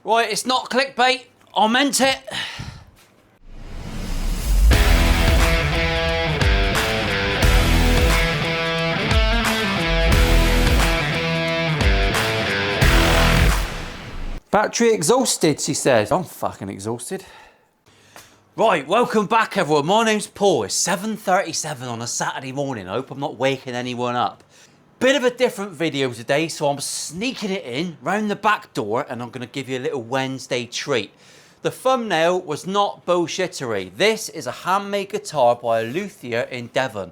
Right, it's not clickbait. I meant it. Battery exhausted, she says. I'm fucking exhausted. Right, welcome back everyone. My name's Paul. It's 7:37 on a Saturday morning. I hope I'm not waking anyone up. Bit of a different video today, so I'm sneaking it in round the back door and I'm going to give you a little Wednesday treat. The thumbnail was not bullshittery. This is a handmade guitar by a luthier in Devon.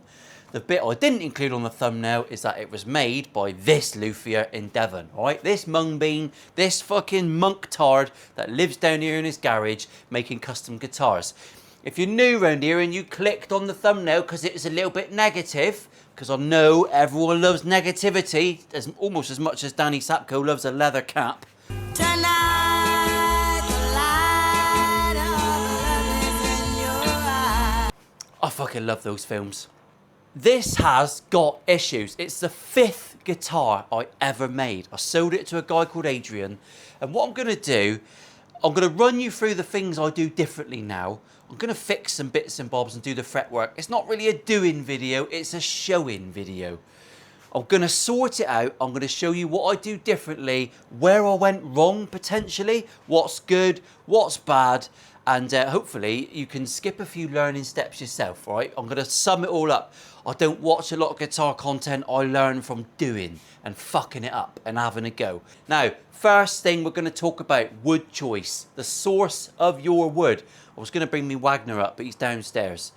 The bit I didn't include on the thumbnail is that it was made by this luthier in Devon, right? This mung bean, this fucking monk tard that lives down here in his garage making custom guitars. If you're new around here and you clicked on the thumbnail because it was a little bit negative, because I know everyone loves negativity almost as much as Danny Sapko loves a leather cap. Tonight, the light of love is in your eyes. I fucking love those films. This has got issues. It's the 5th guitar I ever made. I sold it to a guy called Adrian. And what I'm going to do, I'm going to run you through the things I do differently now. I'm going to fix some bits and bobs and do the fretwork. It's not really a doing video, it's a showing video. I'm going to sort it out. I'm going to show you what I do differently, where I went wrong potentially, what's good, what's bad. And hopefully you can skip a few learning steps yourself, right? I'm going to sum it all up. I don't watch a lot of guitar content. I learn from doing and fucking it up and having a go. Now, first thing we're going to talk about wood choice, the source of your wood. I was going to bring me Wagner up, but he's downstairs.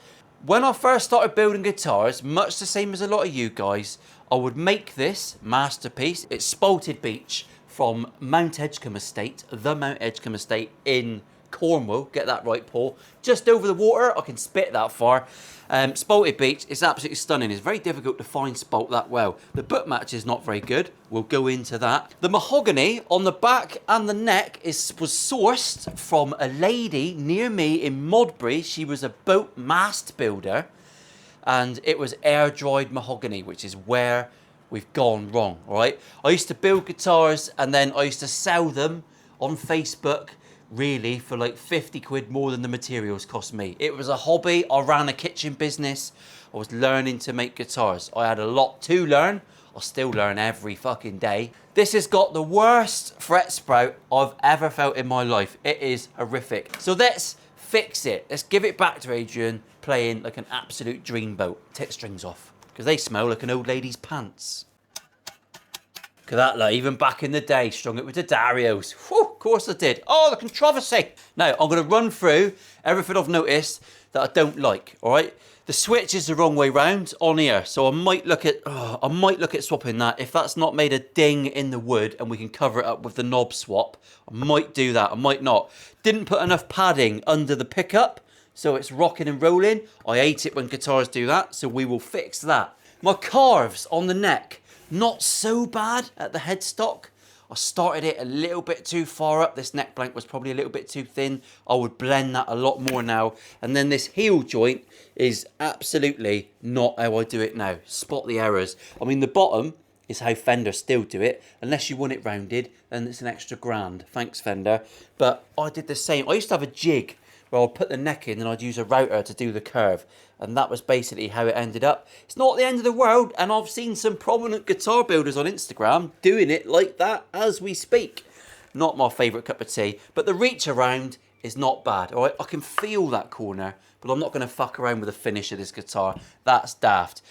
When I first started building guitars, much the same as a lot of you guys, I would make this masterpiece. It's Spalted Beech from Mount Edgecombe Estate, the Mount Edgecombe Estate in Cornwall, get that right, Paul. Just over the water, I can spit that far. Spalted Beech is absolutely stunning. It's very difficult to find spalt that well. The butt match is not very good. We'll go into that. The mahogany on the back and the neck was sourced from a lady near me in Modbury. She was a boat mast builder, and it was air-dried mahogany, which is where we've gone wrong, all right? I used to build guitars, and then I used to sell them on Facebook, really, for like 50 quid more than the materials cost me. It was a hobby. I ran a kitchen business. I was learning to make guitars. I had a lot to learn. I still learn every fucking day. This has got the worst fret sprout I've ever felt in my life. It is horrific. So let's fix it. Let's give it back to Adrian playing like an absolute dreamboat. Take the strings off because they smell like an old lady's pants. Look at that, like, even back in the day, strung it with the Darios. Whew, of course I did. Oh, the controversy. Now, I'm going to run through everything I've noticed that I don't like, all right? The switch is the wrong way round on here, so I might look at swapping that. If that's not made a ding in the wood and we can cover it up with the knob swap, I might do that, I might not. Didn't put enough padding under the pickup, so it's rocking and rolling. I hate it when guitars do that, so we will fix that. My carves on the neck. Not so bad at the headstock. I started it a little bit too far up. This neck blank was probably a little bit too thin. I would blend that a lot more now. And then this heel joint is absolutely not how I do it now. Spot the errors. I mean, the bottom is how Fender still do it. Unless you want it rounded, then it's an extra grand. Thanks, Fender. But I did the same. I used to have a jig where I'd put the neck in and I'd use a router to do the curve. And that was basically how it ended up. It's not the end of the world, and I've seen some prominent guitar builders on Instagram doing it like that as we speak. Not my favourite cup of tea, but the reach around is not bad. All right, I can feel that corner, but I'm not going to fuck around with the finish of this guitar. That's daft.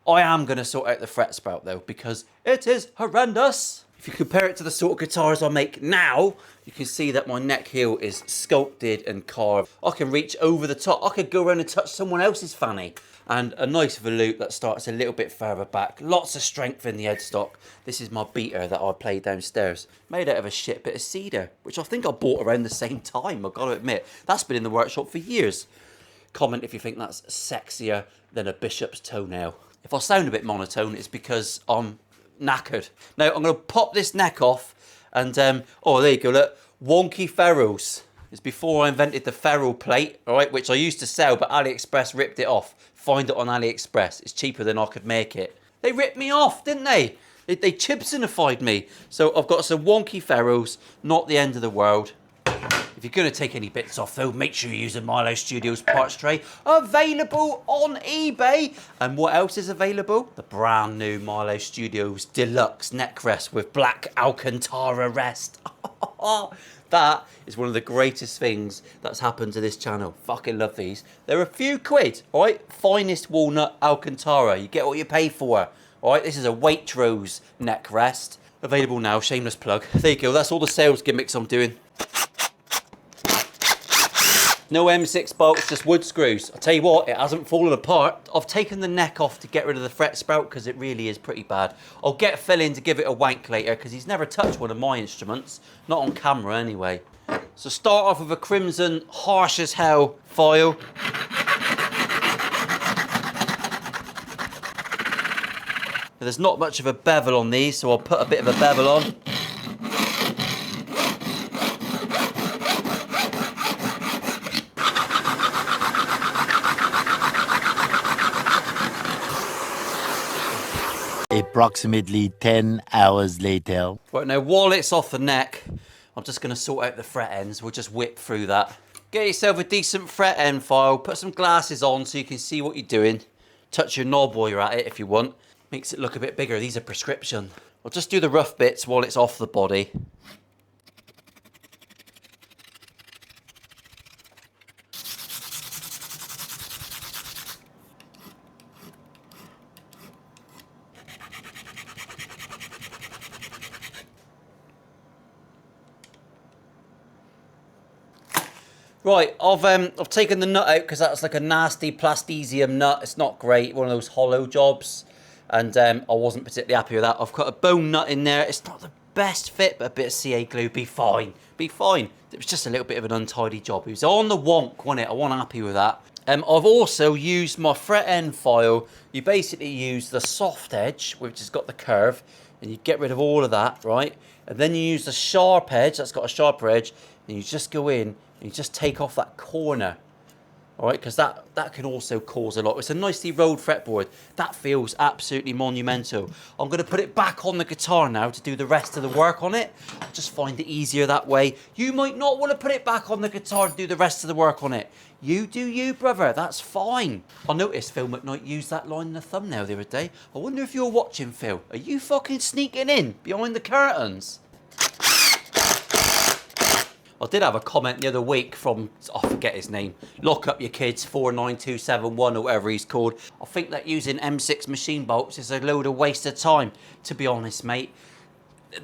I am going to sort out the fret spout though, because it is horrendous. If you compare it to the sort of guitars I make now, you can see that my neck heel is sculpted and carved. I can reach over the top. I could go around and touch someone else's fanny. And a nice volute that starts a little bit further back. Lots of strength in the headstock. This is my beater that I play downstairs. Made out of a shit bit of cedar, which I think I bought around the same time, I've got to admit. That's been in the workshop for years. Comment if you think that's sexier than a bishop's toenail. If I sound a bit monotone, it's because I'm knackered. Now I'm going to pop this neck off and oh, there you go, look, wonky ferrules. It's before I invented the ferrule plate, all right, which I used to sell, but AliExpress ripped it off. Find it on AliExpress. It's cheaper than I could make it. They ripped me off, didn't they? They chipsonified me. So I've got some wonky ferrules, not the end of the world. If you're going to take any bits off though, make sure you use a Milehousestudios parts tray. Available on eBay. And what else is available? The brand new Milehousestudios Deluxe neck rest with black Alcantara rest. That is one of the greatest things that's happened to this channel. Fucking love these. They're a few quid, alright? Finest walnut Alcantara. You get what you pay for. Alright, this is a Waitrose neck rest. Available now, shameless plug. There you go, that's all the sales gimmicks I'm doing. No M6 bolts, just wood screws. I'll tell you what, it hasn't fallen apart. I've taken the neck off to get rid of the fret sprout because it really is pretty bad. I'll get Phil in to give it a wank later because he's never touched one of my instruments. Not on camera anyway. So start off with a crimson harsh as hell file. There's not much of a bevel on these, so I'll put a bit of a bevel on. Approximately 10 hours later. Right, now while it's off the neck, I'm just going to sort out the fret ends. We'll just whip through that. Get yourself a decent fret end file. Put some glasses on so you can see what you're doing. Touch your knob while you're at it if you want. Makes it look a bit bigger. These are prescription. I'll just do the rough bits while it's off the body. Right, I've taken the nut out because that's like a nasty plastesium nut. It's not great, one of those hollow jobs. And I wasn't particularly happy with that. I've got a bone nut in there. It's not the best fit, but a bit of CA glue, be fine. Be fine. It was just a little bit of an untidy job. It was on the wonk, wasn't it? I wasn't happy with that. I've also used my fret end file. You basically use the soft edge, which has got the curve, and you get rid of all of that, right? And then you use the sharp edge, that's got a sharper edge, and you just go in and you just take off that corner. All right, because that can also cause a lot. It's a nicely rolled fretboard. That feels absolutely monumental. I'm going to put it back on the guitar now to do the rest of the work on it. I just find it easier that way. You might not want to put it back on the guitar to do the rest of the work on it. You do you, brother. That's fine. I noticed Phil McKnight used that line in the thumbnail the other day. I wonder if you're watching, Phil. Are you fucking sneaking in behind the curtains? I did have a comment the other week from, I forget his name, Lock Up Your Kids 49271 or whatever he's called. I think that using M6 machine bolts is a load of waste of time. To be honest, mate,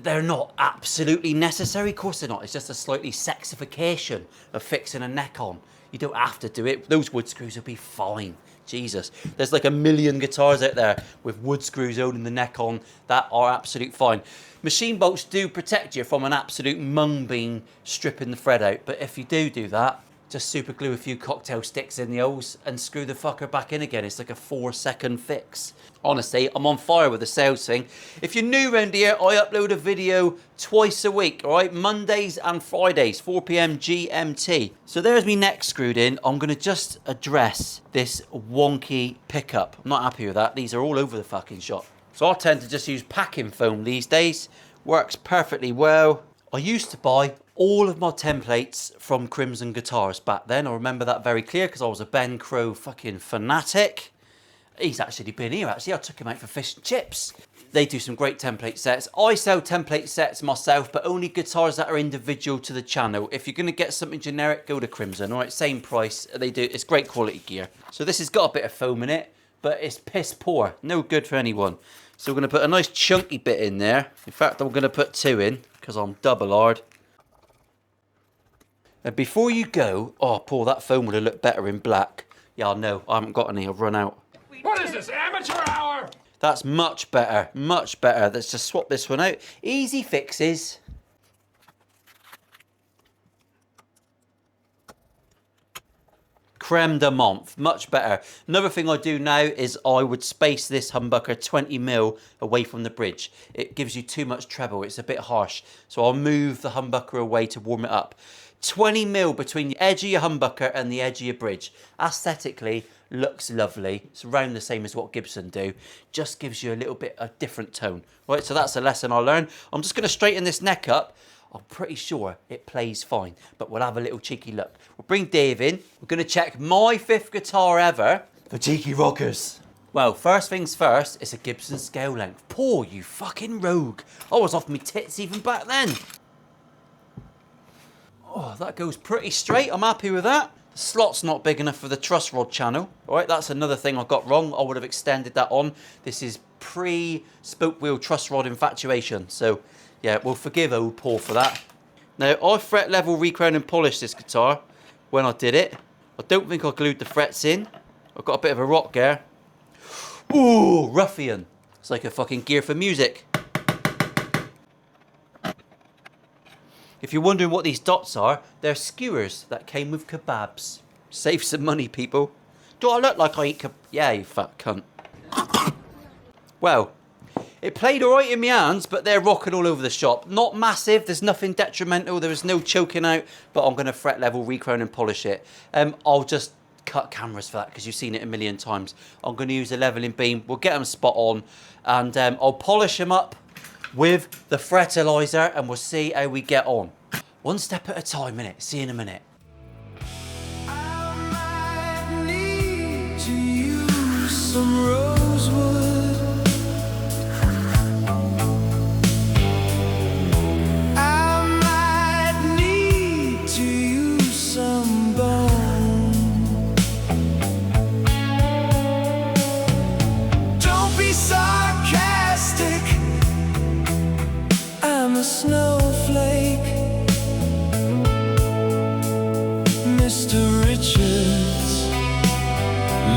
they're not absolutely necessary. Of course they're not. It's just a slightly sexification of fixing a neck on. You don't have to do it. Those wood screws will be fine. Jesus. There's like a million guitars out there with wood screws holding the neck on that are absolute fine. Machine bolts do protect you from an absolute mung bean stripping the thread out. But if you do that, just super glue a few cocktail sticks in the holes and screw the fucker back in again. It's like a 4-second fix. Honestly, I'm on fire with the sales thing. If you're new around here, I upload a video twice a week, all right? Mondays and Fridays, 4 p.m. GMT. So there's me neck screwed in. I'm going to just address this wonky pickup. I'm not happy with that. These are all over the fucking shop. So I tend to just use packing foam these days. Works perfectly well. I used to buy all of my templates from Crimson Guitars back then. I remember that very clear because I was a Ben Crow fucking fanatic. He's actually been here, actually. I took him out for fish and chips. They do some great template sets. I sell template sets myself, but only guitars that are individual to the channel. If you're going to get something generic, go to Crimson. All right, same price. They do. It's great quality gear. So this has got a bit of foam in it, but it's piss poor. No good for anyone. So we're going to put a nice chunky bit in there. In fact, I'm going to put 2 in because I'm double hard. And before you go, oh, Paul, that foam would have looked better in black. Yeah, I know. I haven't got any. I've run out. What is this, amateur hour? That's much better. Much better. Let's just swap this one out. Easy fixes. Creme de menthe. Much better. Another thing I do now is I would space this humbucker 20mm away from the bridge. It gives you too much treble. It's a bit harsh. So I'll move the humbucker away to warm it up. 20mm between the edge of your humbucker and the edge of your bridge. Aesthetically, looks lovely. It's around the same as what Gibson do. Just gives you a little bit of different tone. Right, so that's a lesson I learned. I'm just going to straighten this neck up. I'm pretty sure it plays fine, but we'll have a little cheeky look. We'll bring Dave in. We're going to check my 5th guitar ever for cheeky rockers. Well, first things first, it's a Gibson scale length. Poor you fucking rogue. I was off my tits even back then. Oh, that goes pretty straight. I'm happy with that. The slot's not big enough for the truss rod channel. All right, that's another thing I got wrong. I would have extended that on. This is pre-spoke wheel truss rod infatuation. So, yeah, we'll forgive old Paul for that. Now, I fret level, recrown and polished this guitar when I did it. I don't think I glued the frets in. I've got a bit of a rock there. Ooh, ruffian. It's like a fucking gear for music. If you're wondering what these dots are, they're skewers that came with kebabs. Save some money, people. Do I look like I eat Yeah, you fat cunt. Well, it played alright in my hands, but they're rocking all over the shop. Not massive, there's nothing detrimental, there was no choking out, but I'm going to fret level, recrown and polish it. I'll just cut cameras for that because you've seen it a million times. I'm going to use a leveling beam, we'll get them spot on, and I'll polish them up with the fertilizer and we'll see how we get on. One step at a time, innit? See you in a minute. I might need to use some rosewood. I might need to use some bone. Don't be sarcastic. I'm a snowflake, Mr. Richards.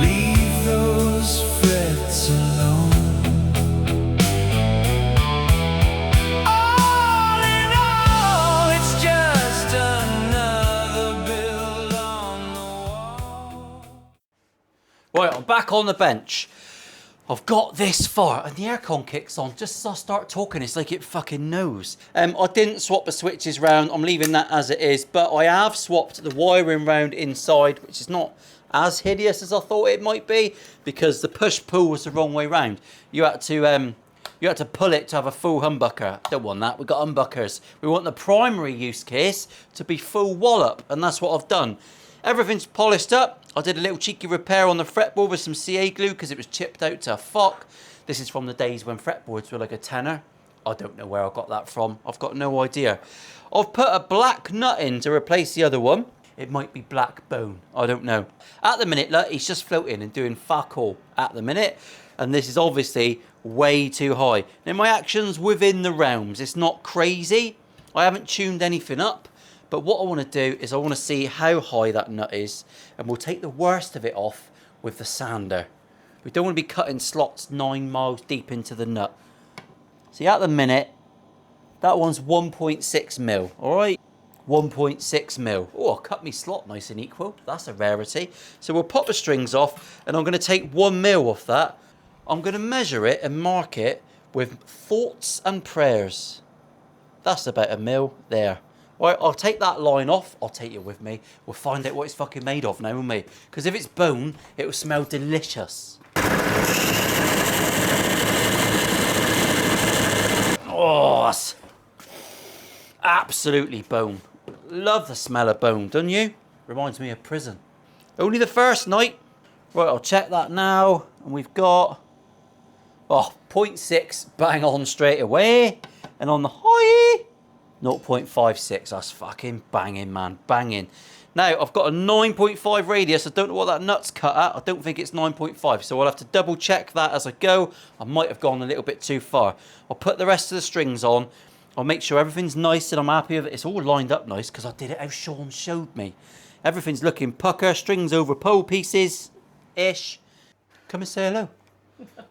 Leave those frets alone. All in all, it's just another bill on the wall. Right, I'm back on the bench. I've got this far and the aircon kicks on just as I start talking. It's like it fucking knows. I didn't swap the switches round. I'm leaving that as it is, but I have swapped the wiring round inside, which is not as hideous as I thought it might be because the push-pull was the wrong way round. You had to pull it to have a full humbucker. Don't want that. We've got humbuckers. We want the primary use case to be full wallop, and that's what I've done. Everything's polished up. I did a little cheeky repair on the fretboard with some CA glue because it was chipped out to fuck. This is from the days when fretboards were like a tenner. I don't know where I got that from. I've got no idea. I've put a black nut in to replace the other one. It might be black bone. I don't know. At the minute, look, he's just floating and doing fuck all at the minute. And this is obviously way too high. Now, my action's within the realms. It's not crazy. I haven't tuned anything up. But what I want to do is I want to see how high that nut is. And we'll take the worst of it off with the sander. We don't want to be cutting slots 9 miles deep into the nut. See, at the minute, that one's 1.6 mil, all right? 1.6 mil. Oh, I cut me slot nice and equal. That's a rarity. So we'll pop the strings off, and I'm going to take 1 mil off that. I'm going to measure it and mark it with thoughts and prayers. That's about 1 mil there. All right, I'll take that line off. I'll take you with me. We'll find out what it's fucking made of now, won't we? Because if it's bone, it will smell delicious. Oh, that's absolutely bone. Love the smell of bone, don't you? Reminds me of prison. Only the first night. Right, I'll check that now. And we've got, 0.6 bang on straight away. And on the high, 0.56. That's fucking banging, man. Banging. Now, I've got a 9.5 radius. I don't know what that nut's cut at. I don't think it's 9.5. So I'll have to double check that as I go. I might have gone a little bit too far. I'll put the rest of the strings on. I'll make sure everything's nice and I'm happy with it. It's all lined up nice because I did it how Sean showed me. Everything's looking pucker. Strings over pole pieces. Ish. Come and say hello.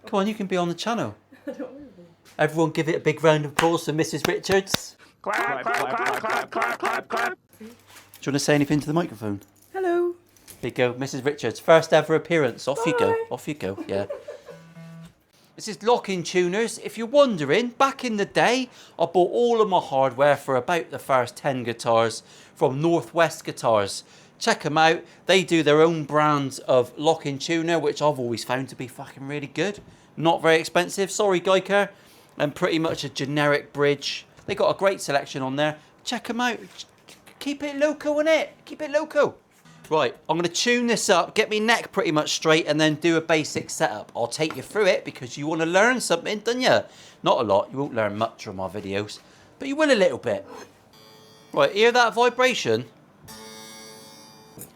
Come on, you can be on the channel. I don't want to be. Everyone give it a big round of applause for Mrs. Richards. Clap, clap, clap, clap, clap, clap, clap. Do you want to say anything to the microphone? Hello. There you go, Mrs. Richards. First ever appearance. Off you go. Off you go. Yeah. This is Lock-In Tuners. If you're wondering, back in the day, I bought all of my hardware for about the first 10 guitars from Northwest Guitars. Check them out. They do their own brands of locking tuner, which I've always found to be fucking really good. Not very expensive. Sorry, Geico. And pretty much a generic bridge. They got a great selection on there. Check them out. Keep it local, innit? Keep it local. Right, I'm going to tune this up, get my neck pretty much straight, and then do a basic setup. I'll take you through it because you want to learn something, don't you? Not a lot. You won't learn much from my videos, but you will a little bit. Right, hear that vibration?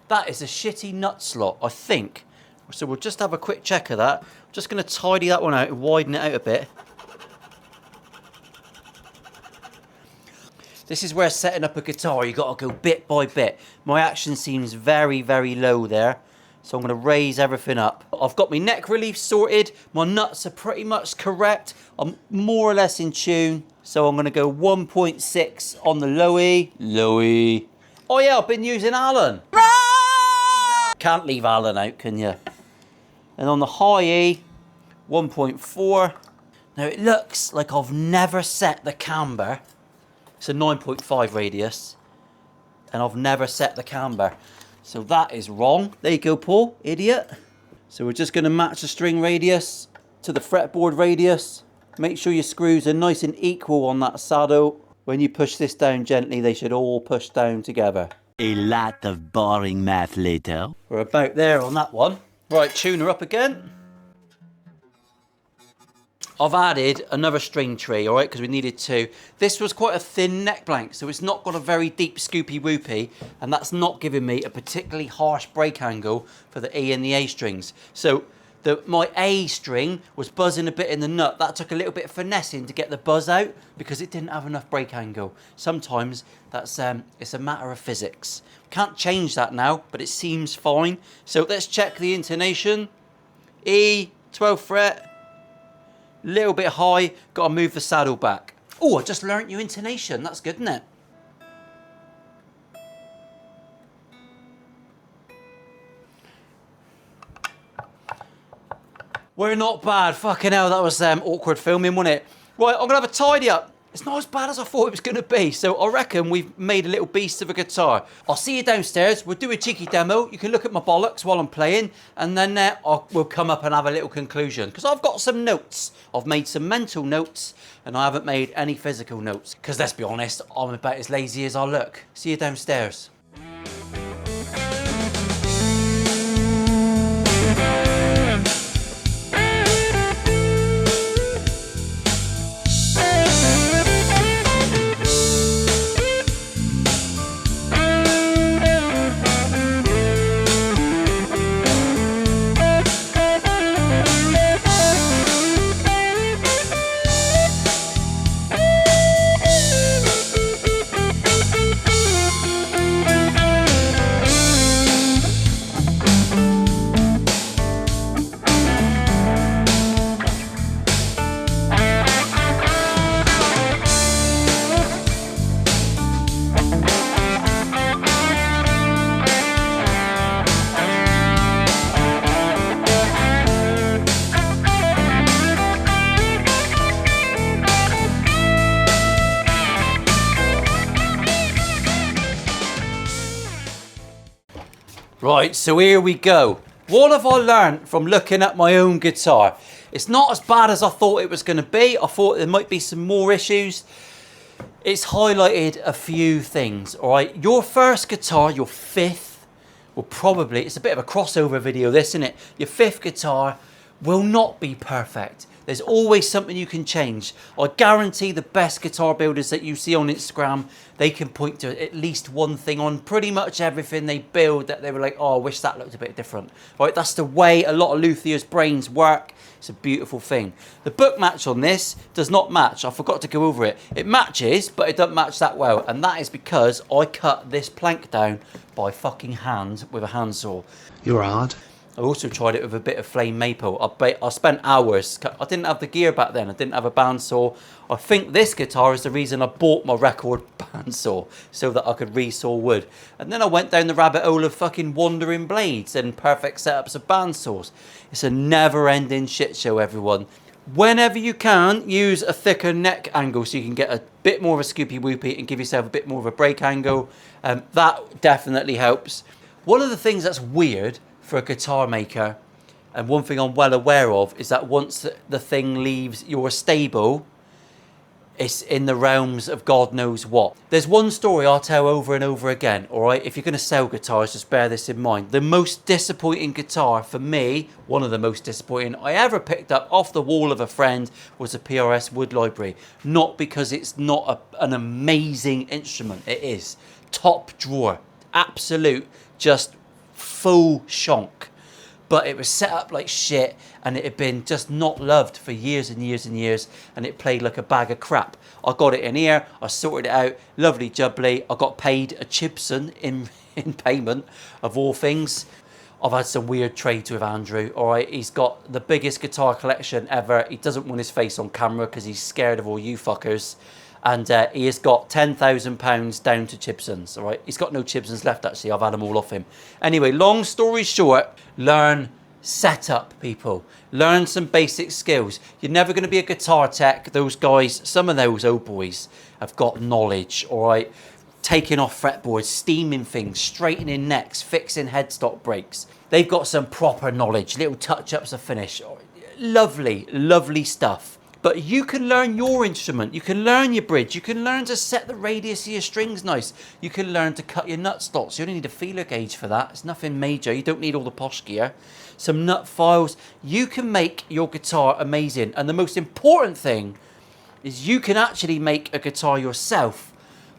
That is a shitty nut slot, I think. So we'll just have a quick check of that. I'm just going to tidy that one out and widen it out a bit. This is where setting up a guitar, you got to go bit by bit. My action seems very, very low there. So I'm going to raise everything up. I've got my neck relief sorted. My nuts are pretty much correct. I'm more or less in tune. So I'm going to go 1.6 on the low E. Low E. Oh yeah, I've been using Allen. Can't leave Allen out, can you? And on the high E, 1.4. Now it looks like I've never set the camber. It's a 9.5 radius, and I've never set the camber. So that is wrong. There you go, Paul, idiot. So we're just gonna match the string radius to the fretboard radius. Make sure your screws are nice and equal on that saddle. When you push this down gently, they should all push down together. A lot of boring math later. We're about there on that one. Right, tuner up again. I've added another string tree, all right, because we needed two. This was quite a thin neck blank, so it's not got a very deep scoopy whoopy, and that's not giving me a particularly harsh break angle for the E and the A strings. So my A string was buzzing a bit in the nut. That took a little bit of finessing to get the buzz out because it didn't have enough break angle. Sometimes that's it's a matter of physics. Can't change that now, but it seems fine. So let's check the intonation. E, 12th fret. Little bit high, got to move the saddle back. Oh, I just learnt your intonation. That's good, isn't it? We're not bad. Fucking hell, that was awkward filming, wasn't it? Right, I'm going to have a tidy up. It's not as bad as I thought it was going to be. So I reckon we've made a little beast of a guitar. I'll see you downstairs. We'll do a cheeky demo. You can look at my bollocks while I'm playing. And then we'll come up and have a little conclusion. Because I've got some notes. I've made some mental notes. And I haven't made any physical notes. Because let's be honest, I'm about as lazy as I look. See you downstairs. Right, so here we go. What have I learned from looking at my own guitar? It's not as bad as I thought it was going to be. I thought there might be some more issues. It's highlighted a few things, all right? Your first guitar, your fifth, will probably, it's a bit of a crossover video this, isn't it? Your fifth guitar will not be perfect. There's always something you can change. I guarantee the best guitar builders that you see on Instagram, they can point to at least one thing on pretty much everything they build that they were like, oh, I wish that looked a bit different. Right, that's the way a lot of luthiers' brains work. It's a beautiful thing. The book match on this does not match. I forgot to go over it. It matches, but it doesn't match that well. And that is because I cut this plank down by fucking hand with a handsaw. You're hard. I also tried it with a bit of flame maple. I spent hours. I didn't have the gear back then. I didn't have a bandsaw. I think this guitar is the reason I bought my record bandsaw, so that I could resaw wood. And then I went down the rabbit hole of fucking wandering blades and perfect setups of bandsaws. It's a never-ending shit show, everyone. Whenever you can, use a thicker neck angle so you can get a bit more of a scoopy whoopy and give yourself a bit more of a break angle. That definitely helps. One of the things that's weird for a guitar maker, and one thing I'm well aware of, is that once the thing leaves your stable, it's in the realms of God knows what. There's one story I'll tell over and over again, alright? If you're going to sell guitars, just bear this in mind. The most disappointing guitar for me, one of the most disappointing I ever picked up off the wall of a friend, was a PRS Wood Library. Not because it's not an amazing instrument, it is. Top drawer, absolute, just full shonk. But it was set up like shit, and it had been just not loved for years and years and years, and it played like a bag of crap. I got it in here, I sorted it out, lovely jubbly. I got paid a Chibson in payment, of all things. I've had some weird trades with Andrew, alright? He's got the biggest guitar collection ever. He doesn't want his face on camera because he's scared of all you fuckers. And he has got £10,000 down to Chibsons, all right? He's got no Chibsons left, actually. I've had them all off him. Anyway, long story short, learn setup, people. Learn some basic skills. You're never going to be a guitar tech. Those guys, some of those old boys have got knowledge, all right? Taking off fretboards, steaming things, straightening necks, fixing headstock brakes. They've got some proper knowledge, little touch-ups of finish. Lovely, lovely stuff. But you can learn your instrument, you can learn your bridge, you can learn to set the radius of your strings nice, you can learn to cut your nut slots. You only need a feeler gauge for that. It's nothing major, you don't need all the posh gear. Some nut files. You can make your guitar amazing, and the most important thing is you can actually make a guitar yourself,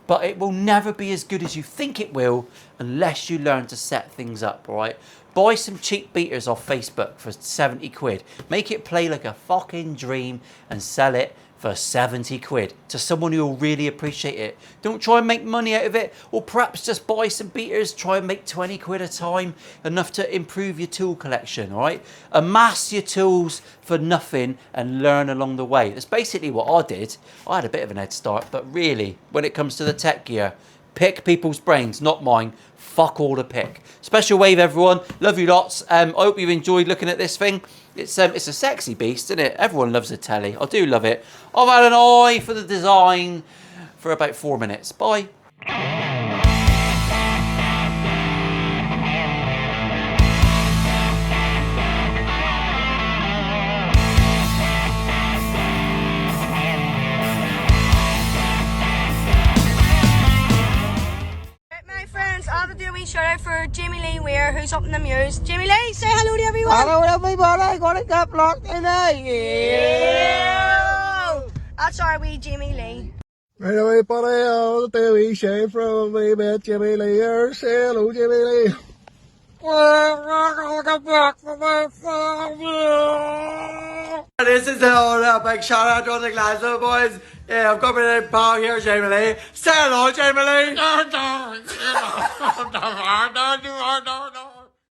but it will never be as good as you think it will unless you learn to set things up, alright? Buy some cheap beaters off Facebook for 70 quid. Make it play like a fucking dream and sell it for 70 quid to someone who will really appreciate it. Don't try and make money out of it, or perhaps just buy some beaters, try and make 20 quid a time, enough to improve your tool collection, alright? Amass your tools for nothing and learn along the way. That's basically what I did. I had a bit of an head start, but really, when it comes to the tech gear, pick people's brains, not mine. Fuck all to pick. Special wave, everyone. Love you lots. I hope you've enjoyed looking at this thing. It's a sexy beast, isn't it? Everyone loves a telly. I do love it. I've had an eye for the design for about 4 minutes. Bye. I'll do a wee shout out for Jamie Lee Weir, who's up in the Muse. Jamie Lee, say hello to everyone. Hello everybody, gonna get blocked tonight. Yeah. That's our wee Jamie Lee. Hello everybody, I'll do a wee shout from me met Jimmy Lee here. Say hello Jimmy Lee. This is a big shout out to the Glasgow boys. Yeah, I'm coming in pal here, Jamie Lee. Say hello, Jamie Lee.